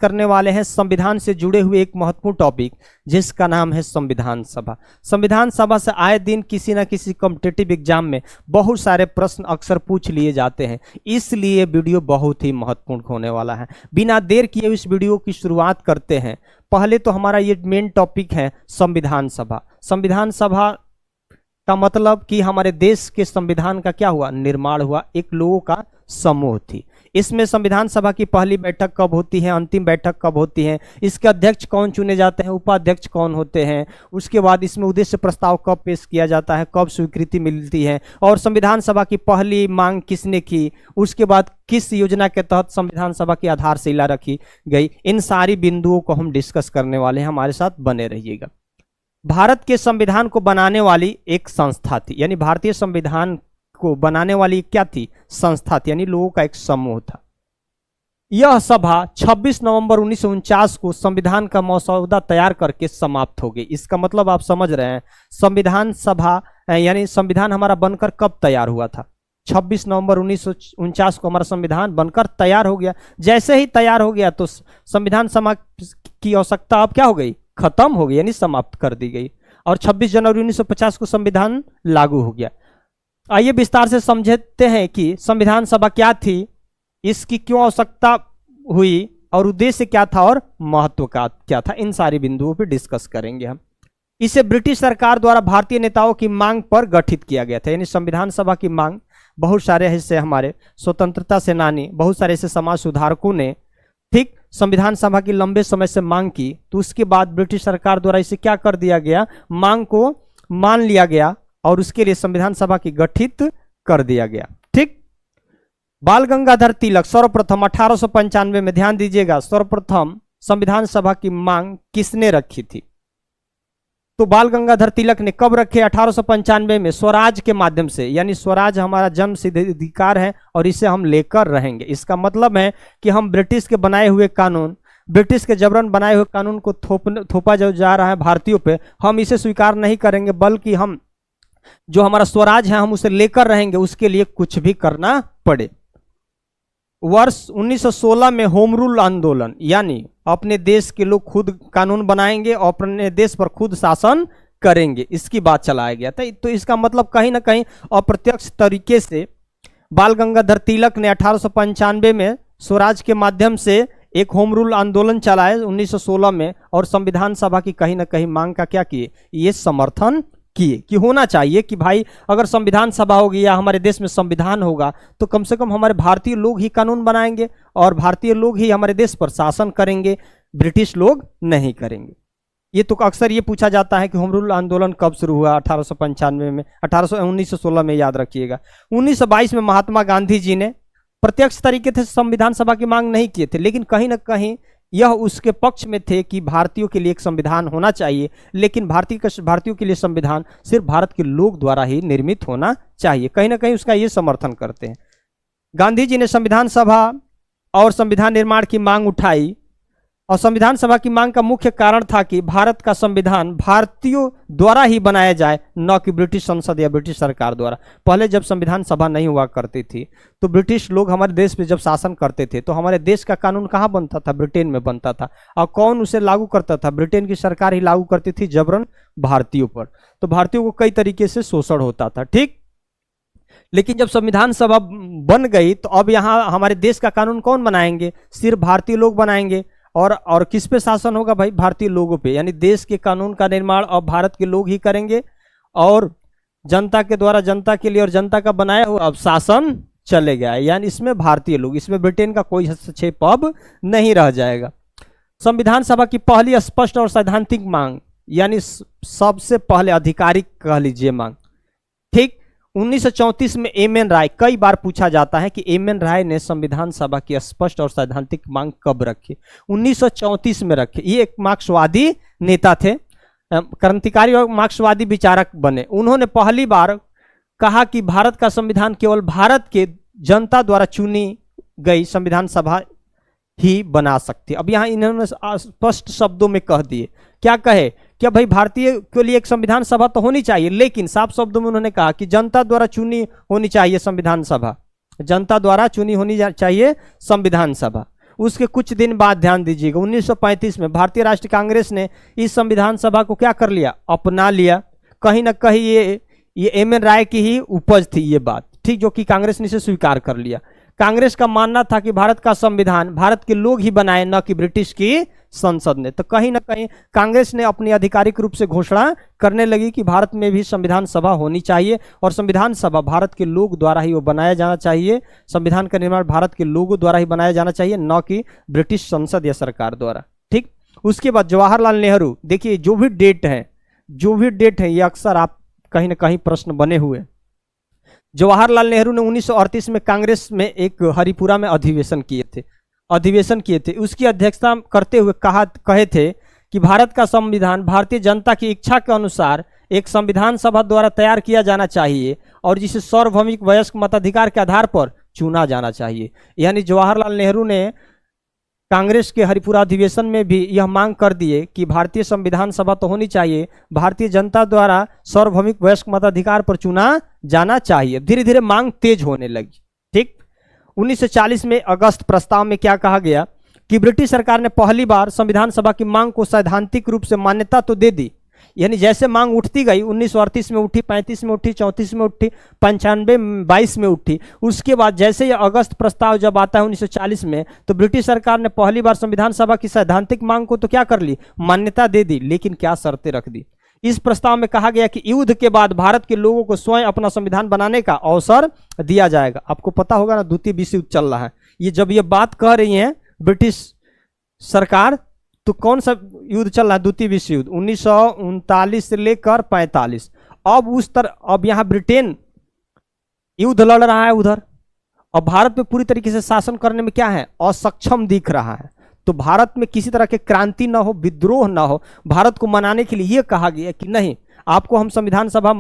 करने वाले हैं संविधान से जुड़े हुए एक महत्वपूर्ण टॉपिक, जिसका नाम है संविधान सभा। संविधान सभा से आए दिन किसी न किसी कॉम्पिटिटिव एग्जाम में बहुत सारे प्रश्न अक्सर पूछ लिए जाते हैं, इसलिए वीडियो बहुत ही महत्वपूर्ण होने वाला है। बिना देर किए इस वीडियो की शुरुआत करते हैं। पहले तो हमारा ये मेन टॉपिक है संविधान सभा। संविधान सभा का मतलब कि हमारे देश के संविधान का क्या हुआ, निर्माण हुआ, एक लोगों का समूह थी। इसमें संविधान सभा की पहली बैठक कब होती है, अंतिम बैठक कब होती है, इसके अध्यक्ष कौन चुने जाते हैं, उपाध्यक्ष कौन होते हैं, उसके बाद इसमें उद्देश्य प्रस्ताव कब पेश किया जाता है, कब स्वीकृति मिलती है, और संविधान सभा की पहली मांग किसने की, उसके बाद किस योजना के तहत संविधान सभा की आधारशिला रखी गई। इन सारी बिंदुओं को हम डिस्कस करने वाले हैं, हमारे साथ बने रहिएगा। भारत के संविधान को बनाने वाली एक संस्था थी, यानी भारतीय संविधान को बनाने वाली क्या थी, संस्था थी, यानी लोगों का एक समूह था। यह सभा 26 नवंबर 1949 को संविधान का मसौदा तैयार करके समाप्त हो गई। इसका मतलब आप समझ रहे हैं, संविधान सभा यानी संविधान हमारा बनकर कब तैयार हुआ था, 26 नवंबर 1949 को हमारा संविधान बनकर तैयार हो गया। जैसे ही तैयार हो गया तो संविधान सभा की आवश्यकता अब क्या हो गई, खत्म हो गई, यानी समाप्त कर दी गई, और 26 जनवरी 1950 को संविधान लागू हो गया। आइए विस्तार से समझते हैं कि संविधान सभा क्या थी, इसकी क्यों आवश्यकता हुई, और उद्देश्य क्या था, और महत्व का क्या था। इन सारी बिंदुओं पर डिस्कस करेंगे हम। इसे ब्रिटिश सरकार द्वारा भारतीय नेताओं की मांग पर गठित किया गया था, यानी संविधान सभा की मांग बहुत सारे ऐसे हमारे स्वतंत्रता सेनानी, बहुत सारे ऐसे समाज सुधारकों ने ठीक संविधान सभा की लंबे समय से मांग की, तो उसके बाद ब्रिटिश सरकार द्वारा इसे क्या कर दिया गया, मांग को मान लिया गया, और उसके लिए संविधान सभा की गठित कर दिया गया। ठीक, बाल गंगाधर तिलक सर्वप्रथम 1895 में, ध्यान दीजिएगा, सर्वप्रथम संविधान सभा की मांग किसने रखी थी, तो बाल गंगाधर तिलक ने कब रखे, 1895 में, स्वराज के माध्यम से, यानी स्वराज हमारा जन्म सिद्ध अधिकार है और इसे हम लेकर रहेंगे। इसका मतलब है कि हम ब्रिटिश के बनाए हुए कानून, ब्रिटिश के जबरन बनाए हुए कानून को थोपा जो जा रहा है भारतीयों पे, हम इसे स्वीकार नहीं करेंगे, बल्कि हम जो हमारा स्वराज है हम उसे लेकर रहेंगे, उसके लिए कुछ भी करना पड़े। वर्ष 1916 में होम रूल आंदोलन, यानी अपने देश के लोग खुद कानून बनाएंगे और अपने देश पर खुद शासन करेंगे, इसकी बात चलाया गया था। तो इसका मतलब कहीं ना कहीं अप्रत्यक्ष तरीके से बाल गंगाधर तिलक ने 1895 में स्वराज के माध्यम से एक होम रूल आंदोलन चलाया 1916 में, और संविधान सभा की कहीं ना कहीं मांग का क्या किए, ये समर्थन किए कि होना चाहिए कि भाई अगर संविधान सभा होगी या हमारे देश में संविधान होगा तो कम से कम हमारे भारतीय लोग ही कानून बनाएंगे और भारतीय लोग ही हमारे देश पर शासन करेंगे, ब्रिटिश लोग नहीं करेंगे। ये तो अक्सर ये पूछा जाता है कि होम रूल आंदोलन कब शुरू हुआ, 1895 में, 1916 में, याद रखिएगा। 1922 में महात्मा गांधी जी ने प्रत्यक्ष तरीके से संविधान सभा की मांग नहीं किए थे, लेकिन कहीं ना कहीं यह उसके पक्ष में थे कि भारतीयों के लिए एक संविधान होना चाहिए, लेकिन भारतीयों के लिए संविधान सिर्फ भारत के लोग द्वारा ही निर्मित होना चाहिए, कहीं ना कहीं उसका ये समर्थन करते हैं। गांधी जी ने संविधान सभा और संविधान निर्माण की मांग उठाई, और संविधान सभा की मांग का मुख्य कारण था कि भारत का संविधान भारतीयों द्वारा ही बनाया जाए, न कि ब्रिटिश संसद या ब्रिटिश सरकार द्वारा। पहले जब संविधान सभा नहीं हुआ करती थी तो ब्रिटिश लोग हमारे देश पे जब शासन करते थे तो हमारे देश का कानून कहाँ बनता था, ब्रिटेन में बनता था, और कौन उसे लागू करता था, ब्रिटेन की सरकार ही लागू करती थी जबरन भारतीयों पर। तो भारतीयों को कई तरीके से शोषण होता था। ठीक, लेकिन जब संविधान सभा बन गई तो अब यहाँ हमारे देश का कानून कौन बनाएंगे, सिर्फ भारतीय लोग बनाएंगे, और किस पे शासन होगा भाई, भारतीय लोगों पे, यानी देश के कानून का निर्माण अब भारत के लोग ही करेंगे, और जनता के द्वारा जनता के लिए और जनता का बनाया हुआ अब शासन चलेगा, यानी इसमें भारतीय लोग, इसमें ब्रिटेन का कोई हस्तक्षेप अब नहीं रह जाएगा। संविधान सभा की पहली स्पष्ट और सैद्धांतिक मांग, यानी सबसे पहले आधिकारिक कह लीजिए मांग, ठीक, 1934 में एम.एन. राय, कई बार पूछा जाता है कि एम.एन. राय ने संविधान सभा की स्पष्ट और सैद्धांतिक मांग कब रखी, 1934 में रखे। ये एक मार्क्सवादी नेता थे, क्रांतिकारी और मार्क्सवादी विचारक बने। उन्होंने पहली बार कहा कि भारत का संविधान केवल भारत के जनता द्वारा चुनी गई संविधान सभा ही बना सकती। अब यहाँ इन्होंने स्पष्ट शब्दों में कह दिए, क्या कहे, क्या भाई भारतीय के लिए एक संविधान सभा तो होनी चाहिए, लेकिन साफ शब्दों में उन्होंने कहा कि जनता द्वारा चुनी होनी चाहिए संविधान सभा, जनता द्वारा चुनी होनी चाहिए संविधान सभा। उसके कुछ दिन बाद ध्यान दीजिएगा 1935 में भारतीय राष्ट्रीय कांग्रेस ने इस संविधान सभा को क्या कर लिया, अपना लिया। कहीं ना कहीं ये एम एन राय की ही उपज थी ये बात, ठीक, जो कि कांग्रेस ने इसे स्वीकार कर लिया। कांग्रेस का मानना था कि भारत का संविधान भारत के लोग ही बनाए, न कि ब्रिटिश की संसद ने। तो कहीं ना कहीं कांग्रेस ने अपनी आधिकारिक रूप से घोषणा करने लगी कि भारत में भी संविधान सभा होनी चाहिए और संविधान सभा भारत के लोग द्वारा ही वो बनाया जाना चाहिए। संविधान का निर्माण भारत के लोगों द्वारा ही बनाया जाना चाहिए, न कि ब्रिटिश संसद या सरकार द्वारा, ठीक। उसके बाद जवाहरलाल नेहरू, देखिए जो भी डेट है ये अक्सर आप कहीं ना कहीं प्रश्न बने हुए। जवाहरलाल नेहरू ने 1938 में कांग्रेस में एक हरिपुरा में अधिवेशन किए थे। उसकी अध्यक्षता करते हुए कहे थे कि भारत का संविधान भारतीय जनता की इच्छा के अनुसार एक संविधान सभा द्वारा तैयार किया जाना चाहिए और जिसे सार्वभौमिक वयस्क मताधिकार के आधार पर चुना जाना चाहिए। यानी जवाहरलाल नेहरू ने कांग्रेस के हरिपुरा अधिवेशन में भी यह मांग कर दिए कि भारतीय संविधान सभा तो होनी चाहिए, भारतीय जनता द्वारा सार्वभौमिक वयस्क मताधिकार पर चुना जाना चाहिए। धीरे धीरे मांग तेज होने लगी, ठीक। 1940 में अगस्त प्रस्ताव में क्या कहा गया कि ब्रिटिश सरकार ने पहली बार संविधान सभा की मांग को सैद्धांतिक रूप से मान्यता तो दे दी। यानी जैसे मांग उठती गई 1938 में उठी, 35 में उठी, 34 में उठी, 95 22 में उठी। उसके बाद जैसे ये अगस्त प्रस्ताव जब आता है 1940 में, तो ब्रिटिश सरकार ने पहली बार संविधान सभा की सैद्धांतिक मांग को तो क्या कर ली, मान्यता दे दी, लेकिन क्या शर्तें रख दी। इस प्रस्ताव में कहा गया कि युद्ध के बाद भारत के लोगों को स्वयं अपना संविधान बनाने का अवसर दिया जाएगा। आपको पता होगा ना, द्वितीय विश्व युद्ध चल रहा है, ये जब ये बात कह रही है ब्रिटिश सरकार, तो कौन सा युद्ध चल रहा है, द्वितीय विश्व युद्ध 1939 से लेकर 45। अब यहाँ ब्रिटेन युद्ध लड़ रहा है उधर, और भारत में पूरी तरीके से शासन करने में क्या है, असक्षम दिख रहा है। तो भारत में किसी तरह के क्रांति ना हो, विद्रोह ना हो, भारत को मनाने के लिए यह कहा गया कि नहीं, आपको हम संविधान सभा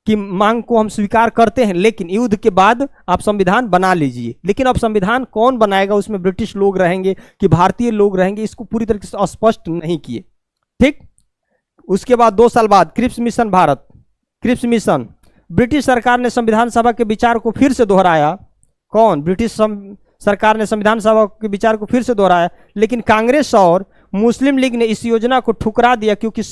की मांग को हम स्वीकार करते हैं, लेकिन युद्ध के बाद आप संविधान बना लीजिए। लेकिन अब संविधान कौन बनाएगा, उसमें ब्रिटिश लोग रहेंगे कि भारतीय लोग रहेंगे, इसको पूरी तरीके से स्पष्ट नहीं किए, ठीक। उसके बाद 2 साल बाद क्रिप्स मिशन, ब्रिटिश सरकार ने संविधान सभा के विचार को फिर से दोहराया। कौन, ब्रिटिश सरकार ने संविधान सभा के विचार को फिर से दोहराया, लेकिन कांग्रेस और मुस्लिम लीग ने इस योजना को ठुकरा दिया क्योंकि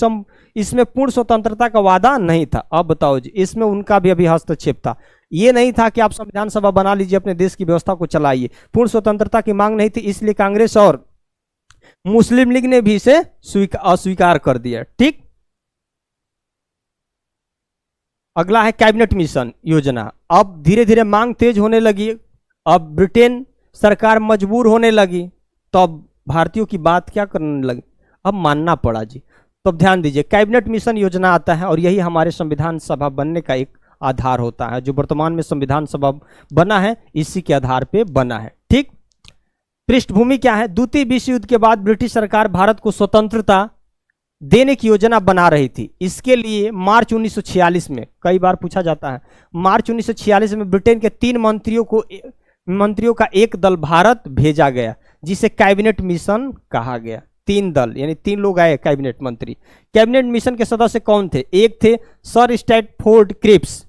इसमें पूर्ण स्वतंत्रता का वादा नहीं था। अब बताओ जी, इसमें उनका भी अभी हस्तक्षेप था। ये नहीं था कि आप संविधान सभा बना लीजिए, अपने देश की व्यवस्था को चलाइए, पूर्ण स्वतंत्रता की मांग नहीं थी, इसलिए कांग्रेस और मुस्लिम लीग ने भी इसे अस्वीकार कर दिया, ठीक। अगला है कैबिनेट मिशन योजना। अब धीरे धीरे मांग तेज होने लगी, अब ब्रिटेन सरकार मजबूर होने लगी, तो अब भारतीयों की बात क्या करने लगी, अब मानना पड़ा जी। तो अब ध्यान दीजिए, कैबिनेट मिशन योजना आता है और यही हमारे संविधान सभा बनने का एक आधार होता है। जो वर्तमान में संविधान सभा बना है इसी के आधार पे बना है, ठीक। पृष्ठभूमि क्या है, द्वितीय विश्व युद्ध के बाद ब्रिटिश सरकार भारत को स्वतंत्रता देने की योजना बना रही थी। इसके लिए मार्च 1946 में, कई बार पूछा जाता है, मार्च 1946 में ब्रिटेन के 3 मंत्रियों का एक दल भारत भेजा गया, जिसे कैबिनेट मिशन कहा गया। 3 दल यानी 3 लोग आए कैबिनेट मंत्री। कैबिनेट मिशन के सदस्य कौन थे, एक थे सर स्टैटफोर्ड क्रिप्स,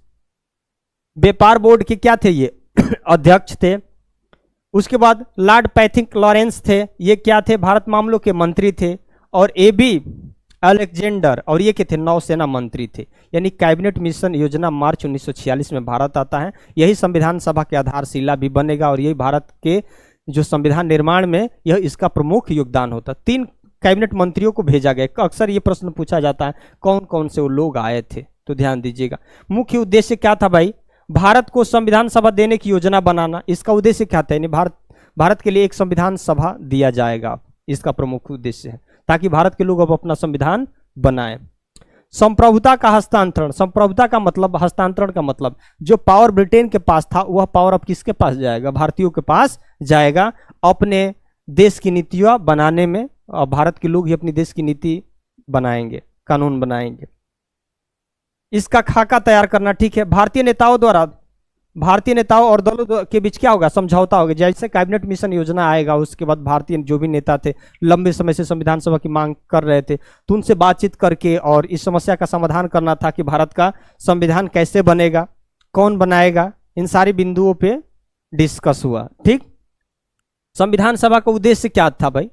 व्यापार बोर्ड के क्या थे ये अध्यक्ष थे। उसके बाद लॉर्ड पैथिक लॉरेंस थे, ये क्या थे, भारत मामलों के मंत्री थे। और AB अलेक्जेंडर, और ये क्या थे, नौसेना मंत्री थे। यानी कैबिनेट मिशन योजना मार्च 1946 में भारत आता है। यही संविधान सभा के आधारशिला भी बनेगा और यही भारत के जो संविधान निर्माण में यह इसका प्रमुख योगदान होता। 3 कैबिनेट मंत्रियों को भेजा गया। अक्सर ये प्रश्न पूछा जाता है कौन कौन से वो लोग आए थे, तो ध्यान दीजिएगा। मुख्य उद्देश्य क्या था भाई, भारत को संविधान सभा देने की योजना बनाना। इसका उद्देश्य क्या था, यानी भारत के लिए एक संविधान सभा दिया जाएगा, इसका प्रमुख उद्देश्य है, ताकि भारत के लोग अब अपना संविधान बनाएं। संप्रभुता का हस्तांतरण, संप्रभुता का मतलब, हस्तांतरण का मतलब, जो पावर ब्रिटेन के पास था वह पावर अब किसके पास जाएगा, भारतीयों के पास जाएगा, अपने देश की नीतियां बनाने में। और भारत के लोग ही अपनी देश की नीति बनाएंगे, कानून बनाएंगे। इसका खाका तैयार करना, ठीक है। भारतीय नेताओं और दलों के बीच क्या होगा, समझौता होगा। जैसे कैबिनेट मिशन योजना आएगा, उसके बाद भारतीय जो भी नेता थे लंबे समय से संविधान सभा की मांग कर रहे थे, तो उनसे बातचीत करके और इस समस्या का समाधान करना था कि भारत का संविधान कैसे बनेगा, कौन बनाएगा, इन सारी बिंदुओं पे डिस्कस हुआ, ठीक। संविधान सभा का उद्देश्य क्या था भाई?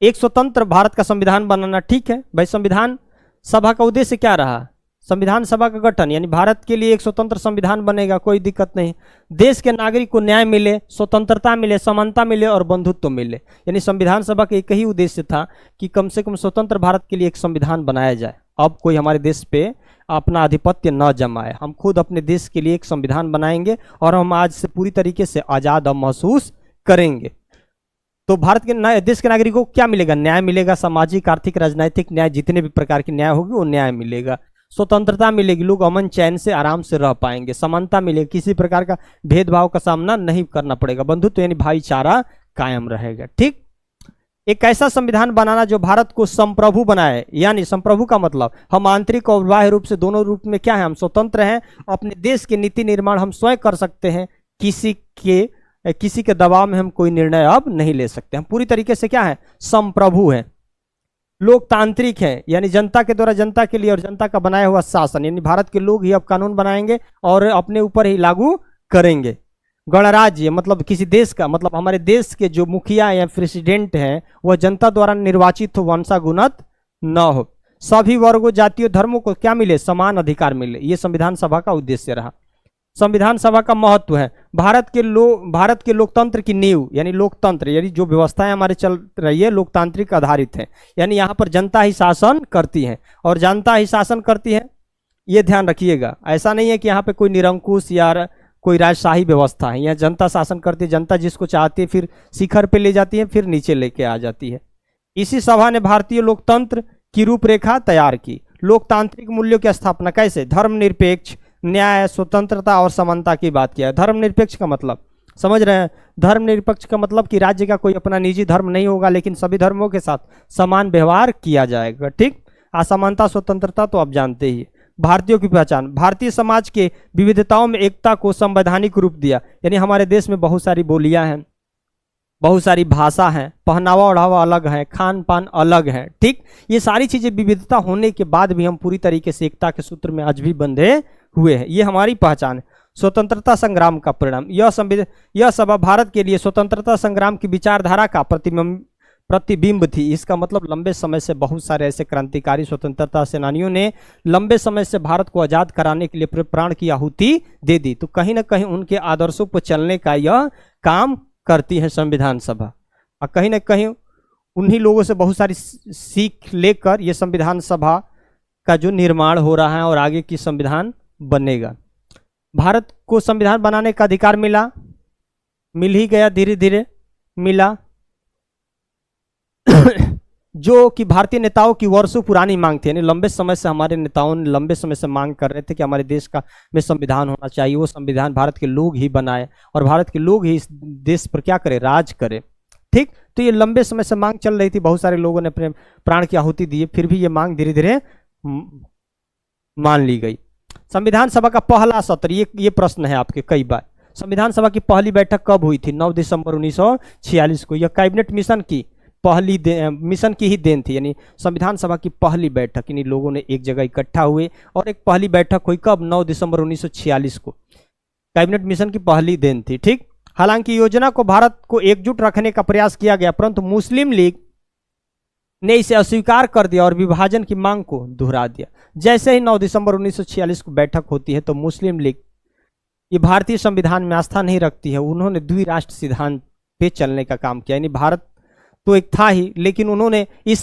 एक स्वतंत्र भारत का संविधान बनाना, ठीक है भाई। संविधान सभा का उद्देश्य क्या रहा? संविधान सभा का गठन, यानी भारत के लिए एक स्वतंत्र संविधान बनेगा, कोई दिक्कत नहीं। देश के नागरिक को न्याय मिले, स्वतंत्रता मिले, समानता मिले और बंधुत्व मिले। यानी संविधान सभा का एक ही उद्देश्य था कि कम से कम स्वतंत्र भारत के लिए एक संविधान बनाया जाए। अब कोई हमारे देश पे अपना आधिपत्य न जमाए, हम खुद अपने देश के लिए एक संविधान बनाएंगे और हम आज से पूरी तरीके से आज़ाद अब महसूस करेंगे। तो भारत के देश के नागरिकों को क्या मिलेगा? न्याय मिलेगा, सामाजिक, आर्थिक, राजनीतिक न्याय, जितने भी प्रकार के न्याय होगी वो न्याय मिलेगा। स्वतंत्रता मिलेगी, लोग अमन चैन से आराम से रह पाएंगे। समानता मिलेगी, किसी प्रकार का भेदभाव का सामना नहीं करना पड़ेगा। बंधुत्व यानी भाईचारा कायम रहेगा। ठीक, एक ऐसा संविधान बनाना जो भारत को संप्रभु बनाए। यानी संप्रभु का मतलब हम आंतरिक और बाह्य रूप से, दोनों रूप में क्या है, हम स्वतंत्र हैं। अपने देश के नीति निर्माण हम स्वयं कर सकते हैं। किसी के दबाव में हम कोई निर्णय अब नहीं ले सकते। हम पूरी तरीके से क्या है, संप्रभु हैं। लोकतांत्रिक है, यानी जनता के द्वारा जनता के लिए और जनता का बनाया हुआ शासन, यानी भारत के लोग ही अब कानून बनाएंगे और अपने ऊपर ही लागू करेंगे। गणराज्य मतलब किसी देश का, मतलब हमारे देश के जो मुखिया या प्रेसिडेंट हैं वह जनता द्वारा निर्वाचित हो, वंशागुणत न हो। सभी वर्गों, जातियों, धर्मों को क्या मिले, समान अधिकार मिले। ये संविधान सभा का उद्देश्य रहा। संविधान सभा का महत्व है, भारत के लोकतंत्र की नींव, यानी लोकतंत्र यानी जो व्यवस्थाएं हमारे चल रही है लोकतांत्रिक आधारित है। यानी यहाँ पर जनता ही शासन करती है और जनता ही शासन करती है, ये ध्यान रखिएगा। ऐसा नहीं है कि यहाँ पे कोई निरंकुश या कोई राजशाही व्यवस्था है। यहाँ जनता शासन करती है, जनता जिसको चाहती है फिर शिखर पे ले जाती है, फिर नीचे लेके आ जाती है। इसी सभा ने भारतीय लोकतंत्र की रूपरेखा तैयार की। लोकतांत्रिक मूल्यों की स्थापना कैसे? धर्मनिरपेक्ष, न्याय, स्वतंत्रता और समानता की बात किया। धर्मनिरपेक्ष का मतलब समझ रहे हैं? धर्मनिरपेक्ष का मतलब कि राज्य का कोई अपना निजी धर्म नहीं होगा, लेकिन सभी धर्मों के साथ समान व्यवहार किया जाएगा। ठीक, असमानता, स्वतंत्रता तो आप जानते ही। भारतीयों की पहचान, भारतीय समाज के विविधताओं में एकता को संवैधानिक रूप दिया। यानी हमारे देश में बहुत सारी बोलियां हैं, बहुत सारी भाषा है, पहनावा ओढ़ावा अलग है, खान पान अलग है। ठीक, ये सारी चीजें विविधता होने के बाद भी हम पूरी तरीके से एकता के सूत्र में आज भी बंधे हुए हैं। ये हमारी पहचान है। स्वतंत्रता संग्राम का परिणाम, यह सभा भारत के लिए स्वतंत्रता संग्राम की विचारधारा का प्रतिबिंब थी। इसका मतलब लंबे समय से बहुत सारे ऐसे क्रांतिकारी स्वतंत्रता सेनानियों ने लंबे समय से भारत को आज़ाद कराने के लिए प्राण की आहुति दे दी। तो कहीं ना कहीं उनके आदर्शों पर चलने का यह काम करती है संविधान सभा, और कहीं ना कहीं उन्हीं लोगों से बहुत सारी सीख लेकर ये संविधान सभा का जो निर्माण हो रहा है और आगे की संविधान बनेगा। भारत को संविधान बनाने का अधिकार मिल ही गया, धीरे धीरे मिला जो कि भारतीय नेताओं की वर्षों पुरानी मांग थी। यानी लंबे समय से हमारे नेताओं ने लंबे समय से मांग कर रहे थे कि हमारे देश का में संविधान होना चाहिए। वो संविधान भारत के लोग ही बनाए और भारत के लोग ही इस देश पर क्या करे, राज करे। ठीक, तो ये लंबे समय से मांग चल रही थी, बहुत सारे लोगों ने अपने प्राण की आहुति दी, फिर भी ये मांग धीरे धीरे मान ली गई। संविधान सभा का पहला सत्र, ये प्रश्न है आपके कई बार। संविधान सभा की पहली बैठक कब हुई थी? 9 दिसंबर 1946 को। यह कैबिनेट मिशन की मिशन की ही देन थी। यानी संविधान सभा की पहली बैठक, यानी लोगों ने एक जगह इकट्ठा हुए और एक पहली बैठक हुई। कब? 9 दिसंबर 1946 को। कैबिनेट मिशन की पहली देन थी। ठीक, हालांकि योजना को भारत को एकजुट रखने का प्रयास किया गया, परंतु मुस्लिम लीग ने इसे अस्वीकार कर दिया और विभाजन की मांग को दोहरा दिया। जैसे ही 9 दिसंबर 1946 को बैठक होती है तो मुस्लिम लीग ये भारतीय संविधान में आस्था नहीं रखती है। उन्होंने द्विराष्ट्र सिद्धांत पे चलने का काम किया। यानी भारत तो एक था ही, लेकिन उन्होंने इस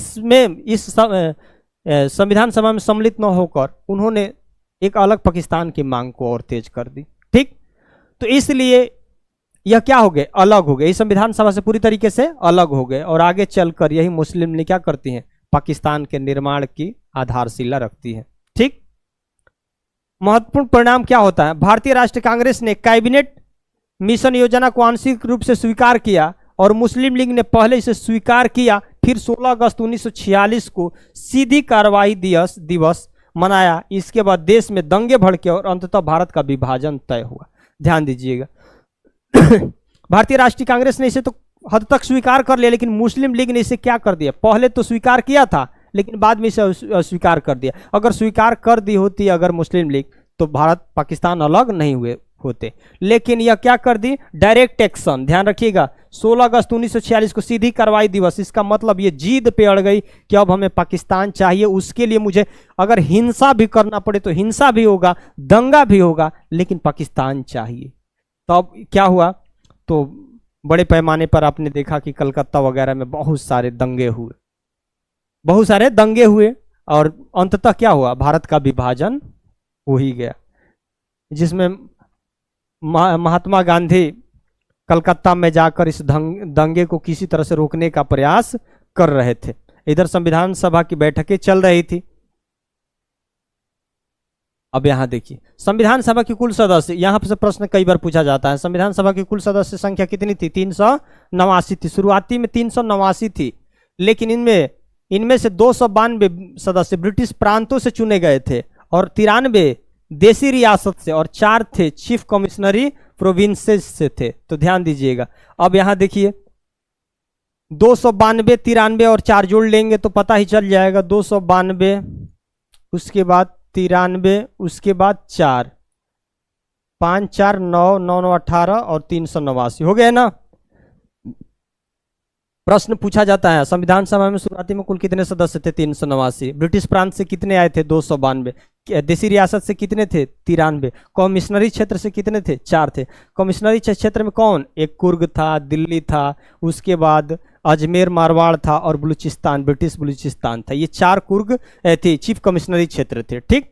संविधान सभा में सम्मिलित न होकर उन्होंने एक अलग पाकिस्तान की मांग को और तेज कर दी। ठीक, तो इसलिए यह क्या हो गए, अलग हो गए, इस संविधान सभा से पूरी तरीके से अलग हो गए और आगे चलकर यही मुस्लिम लीग क्या करती हैं, पाकिस्तान के निर्माण की आधारशिला रखती है। ठीक, महत्वपूर्ण परिणाम क्या होता है? भारतीय राष्ट्रीय कांग्रेस ने कैबिनेट मिशन योजना को आंशिक रूप से स्वीकार किया और मुस्लिम लीग ने पहले इसे स्वीकार किया, फिर 16 अगस्त 1946 को सीधी कार्रवाई दिवस मनाया। इसके बाद देश में दंगे भड़के और अंततः भारत का विभाजन तय हुआ। ध्यान दीजिएगा भारतीय राष्ट्रीय कांग्रेस ने इसे तो हद तक स्वीकार कर लिया, लेकिन मुस्लिम लीग ने इसे क्या कर दिया, पहले तो स्वीकार किया था लेकिन बाद में इसे अस्वीकार कर दिया। अगर स्वीकार कर दी होती अगर मुस्लिम लीग तो भारत पाकिस्तान अलग नहीं होते, लेकिन यह क्या कर दी, डायरेक्ट एक्शन। ध्यान रखिएगा, 16 अगस्त 1946 को सीधी कार्रवाई दिवस, इसका मतलब ये जिद पे अड़ गई कि अब हमें पाकिस्तान चाहिए, उसके लिए मुझे अगर हिंसा भी करना पड़े तो हिंसा भी होगा, दंगा भी होगा, लेकिन पाकिस्तान चाहिए। तो अब क्या हुआ, तो बड़े पैमाने पर आपने देखा कि कलकत्ता वगैरह में बहुत सारे दंगे हुए, बहुत सारे दंगे हुए, और अंततः क्या हुआ, भारत का विभाजन हो ही गया, जिसमें महात्मा गांधी कलकत्ता में जाकर इस दंगे को किसी तरह से रोकने का प्रयास कर रहे थे। इधर संविधान सभा की बैठकें चल रही थी। अब यहां देखिए, संविधान सभा की कुल सदस्य, यहां से प्रश्न कई बार पूछा जाता है, संविधान सभा की कुल सदस्य संख्या कितनी थी, 389 थी। शुरुआती में 389 थी, लेकिन इनमें से 292 सदस्य ब्रिटिश प्रांतों से चुने गए थे, और 93 देसी रियासत से, और 4 थे चीफ कमिश्नरी प्रोविंसेस से थे। तो ध्यान दीजिएगा, अब यहां देखिए 292, 93 और 4 जोड़ लेंगे तो पता ही चल जाएगा, 292, उसके बाद 93, उसके बाद 4, 5 4 9 9 9 18 और 389 हो गए ना। प्रश्न पूछा जाता है, संविधान सभा में शुरुआती में कुल कितने सदस्य थे, 389। ब्रिटिश प्रांत से कितने आए थे, 292। देसी रियासत से कितने थे, 93। कमिश्नरी क्षेत्र से कितने थे, 4 थे। कमिश्नरी क्षेत्र में कौन, एक कुर्ग था, दिल्ली था, उसके बाद अजमेर मारवाड़ था, और बलूचिस्तान, ब्रिटिश बलूचिस्तान था। ये 4 कुर्ग थे, चीफ कमिश्नरी क्षेत्र थे। ठीक,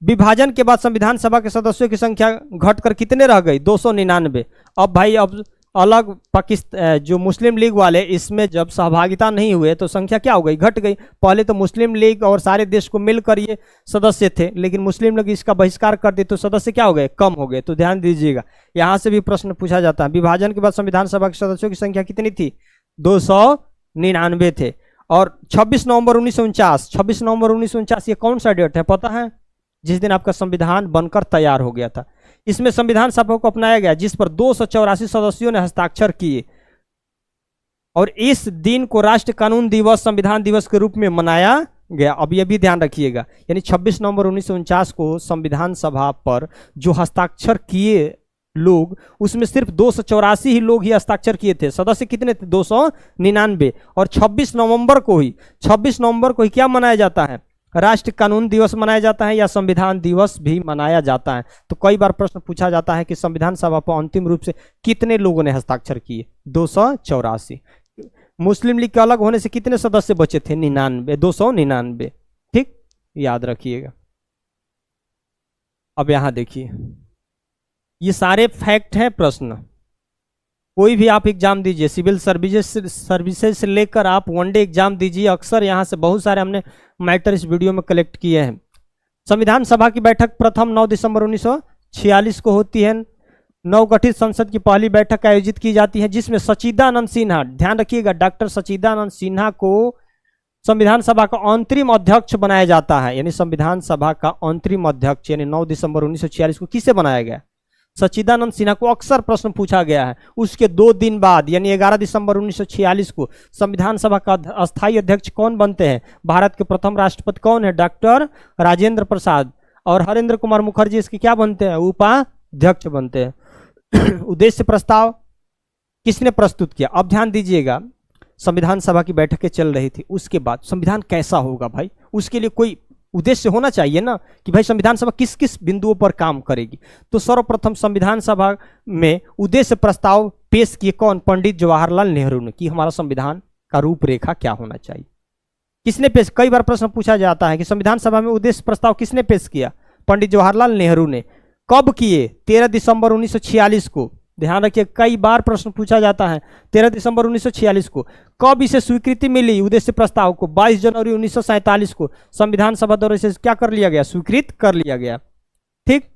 विभाजन के बाद संविधान सभा के सदस्यों की संख्या घटकर कितने रह गई, 299। अब भाई, अब अलग पाकिस्तान जो मुस्लिम लीग वाले, इसमें जब सहभागिता नहीं हुए तो संख्या क्या हो गई, घट गई। पहले तो मुस्लिम लीग और सारे देश को मिलकर ये सदस्य थे, लेकिन मुस्लिम लीग इसका बहिष्कार कर दिए तो सदस्य क्या हो गए, कम हो गए। तो ध्यान दीजिएगा, यहाँ से भी प्रश्न पूछा जाता है, विभाजन के बाद संविधान सभा के सदस्यों की संख्या कितनी थी, 299 थे। और 26 नवंबर 1949, 26 नवंबर 1949 ये कौन सा डेट है पता है, जिस दिन आपका संविधान बनकर तैयार हो गया था। इसमें संविधान सभा को अपनाया गया, जिस पर 284 सदस्यों ने हस्ताक्षर किए, और इस दिन को राष्ट्र कानून दिवस, संविधान दिवस के रूप में मनाया गया। अब यह भी ध्यान रखिएगा, यानी 26 नवंबर 1949 को संविधान सभा पर जो हस्ताक्षर किए लोग, उसमें सिर्फ 284 ही लोग ही हस्ताक्षर किए थे। सदस्य कितने थे, 299। और 26 नवंबर को ही क्या मनाया जाता है, राष्ट्र कानून दिवस मनाया जाता है, या संविधान दिवस भी मनाया जाता है। तो कई बार प्रश्न पूछा जाता है कि संविधान सभा पर अंतिम रूप से कितने लोगों ने हस्ताक्षर किए, 284। मुस्लिम लीग के अलग होने से कितने सदस्य बचे थे, 99, 299। ठीक, याद रखिएगा। अब यहां देखिए, ये सारे फैक्ट हैं। प्रश्न कोई भी आप एग्जाम दीजिए, सिविल सर्विसेज से लेकर आप वनडे एग्जाम दीजिए, अक्सर यहाँ से बहुत सारे हमने मैटर इस वीडियो में कलेक्ट किए हैं। संविधान सभा की बैठक प्रथम 9 दिसंबर 1946 को होती है। नवगठित संसद की पहली बैठक आयोजित की जाती है, जिसमें सच्चिदानंद सिन्हा, ध्यान रखिएगा, डॉक्टर सच्चिदानंद सिन्हा को संविधान सभा का अंतरिम अध्यक्ष बनाया जाता है। यानी संविधान सभा का अंतरिम अध्यक्ष, यानी 9 दिसंबर 1946 को किसे बनाया गया, सच्चिदानंद सिन्हा को। अक्सर प्रश्न पूछा गया है। उसके 2 दिन बाद, यानी 11 दिसंबर 1946 को संविधान सभा का अस्थायी अध्यक्ष कौन बनते हैं, भारत के प्रथम राष्ट्रपति कौन है, डॉक्टर राजेंद्र प्रसाद। और हरेंद्र कुमार मुखर्जी इसके क्या बनते हैं, उपाध्यक्ष बनते हैं। उद्देश्य प्रस्ताव किसने प्रस्तुत किया। अब ध्यान दीजिएगा, संविधान सभा की बैठकें चल रही थी, उसके बाद संविधान कैसा होगा भाई, उसके लिए कोई उद्देश्य होना चाहिए ना, कि भाई संविधान सभा किस किस बिंदुओं पर काम करेगी। तो सर्वप्रथम संविधान सभा में उद्देश्य प्रस्ताव पेश किए कौन, पंडित जवाहरलाल नेहरू ने, कि हमारा संविधान का रूपरेखा क्या होना चाहिए। किसने पेश, कई बार प्रश्न पूछा जाता है कि संविधान सभा में उद्देश्य प्रस्ताव किसने पेश किया, पंडित जवाहरलाल नेहरू ने। कब किए, 13 दिसंबर 1946 को। ध्यान रखिए, कई बार प्रश्न पूछा जाता है, 13 दिसंबर 1946 को। कब इसे स्वीकृति मिली उद्देश्य प्रस्ताव को, 22 जनवरी 1947 को संविधान सभा द्वारा इसे क्या कर लिया गया, स्वीकृत कर लिया गया। ठीक,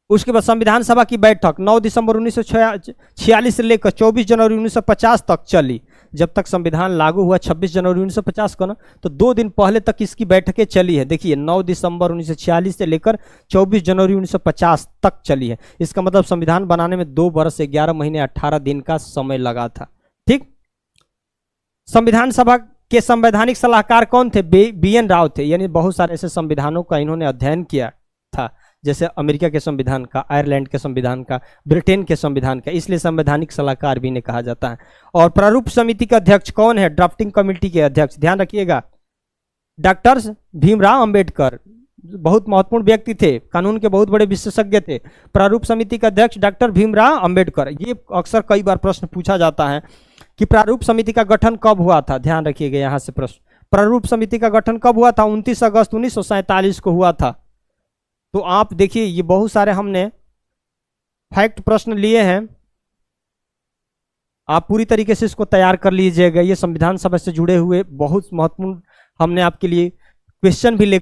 उसके बाद संविधान सभा की बैठक 9 दिसंबर 1946 से लेकर 24 जनवरी 1950 तक चली। जब तक संविधान लागू हुआ 26 जनवरी 1950 को ना, तो 2 दिन पहले तक इसकी बैठकें चली है। देखिए, 9 दिसंबर 1946 से लेकर 24 जनवरी 1950 तक चली है। इसका मतलब संविधान बनाने में 2 वर्ष 11 महीने 18 दिन का समय लगा था। ठीक, संविधान सभा के संवैधानिक सलाहकार कौन थे, BN राव थे। यानी बहुत सारे ऐसे संविधानों का इन्होंने अध्ययन किया था जैसे अमेरिका के संविधान का, आयरलैंड के संविधान का, ब्रिटेन के संविधान का, इसलिए संवैधानिक सलाहकार भी इन्हें कहा जाता है। और प्रारूप समिति का अध्यक्ष कौन है? ड्राफ्टिंग कमेटी के अध्यक्ष, ध्यान रखिएगा, डॉक्टर भीमराव अंबेडकर, बहुत महत्वपूर्ण व्यक्ति थे, कानून के बहुत बड़े विशेषज्ञ थे। प्रारूप समिति का अध्यक्ष डॉक्टर भीमराव अंबेडकर। ये अक्सर कई बार प्रश्न पूछा जाता है कि प्रारूप समिति का गठन कब हुआ था। ध्यान रखिएगा यहां से प्रश्न, प्रारूप समिति का गठन कब हुआ था? 29 अगस्त 1947 को हुआ था। तो आप देखिए, ये बहुत सारे हमने फैक्ट प्रश्न लिए हैं, आप पूरी तरीके से इसको तैयार कर लीजिएगा। ये संविधान सभा से जुड़े हुए बहुत महत्वपूर्ण हमने आपके लिए क्वेश्चन भी ले